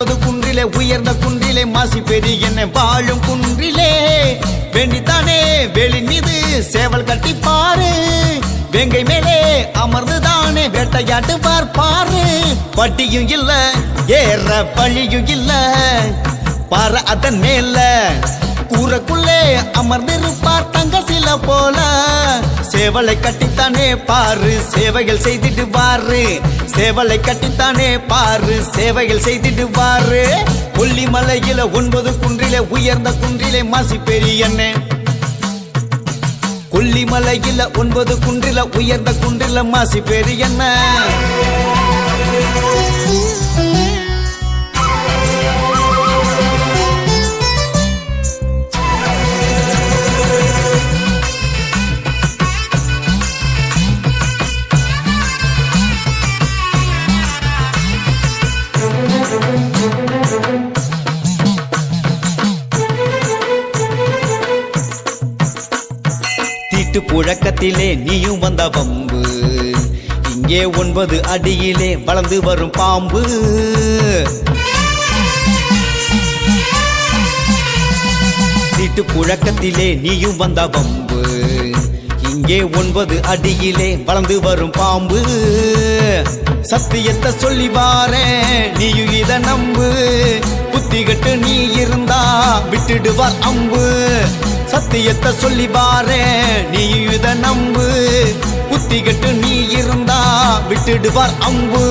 குன்றிலே உயர்ந்த குன்றிலே மாசி பெரிய என்ன வாழும் குன்றிலே வேண்டித்தானே வேலி மீது சேவல் கட்டி பாரு வேங்கை மேலே அமர்ந்துதானே வேட்டையாட்டு பார்ப்பாரு பட்டியும் இல்ல ஏற பழியும் இல்ல பாரு அதன் மேல கூறக்குள்ளே அமர்ந்திருப்பார் தங்க சில போல சேவலை கட்டித்தானே பாரு சேவைகள் செய்திட்டு வாரு சேவலை கட்டித்தானே பாரு சேவைகள் செய்திட்டு வாரு கொல்லிமலையில 9 குன்றிலே உயர்ந்த குன்றிலே மாசி பெரியண்ணே கொல்லிமலையில 9 குன்றில உயர்ந்த குன்றில மாசி பெரியண்ணே தீட்டு புழக்கத்திலே நீயும் வந்த வம்பு இங்கே 9 அடியிலே வளர்ந்து வரும் பாம்பு தீட்டு புழக்கத்திலே நீயும் வந்த வம்பு இங்கே 9 அடியிலே வளர்ந்து வரும் பாம்பு சத்தியத்தை சொல்லி வாரே நீயும் இத நம்பு புத்திகட்டு நீ இருந்தா விட்டுடுவார் அம்பு சத்தியத்தை சொல்லி வாரே நீ இத நம்பு புத்திகட்டு நீ இருந்தா விட்டுடுவார் அம்பு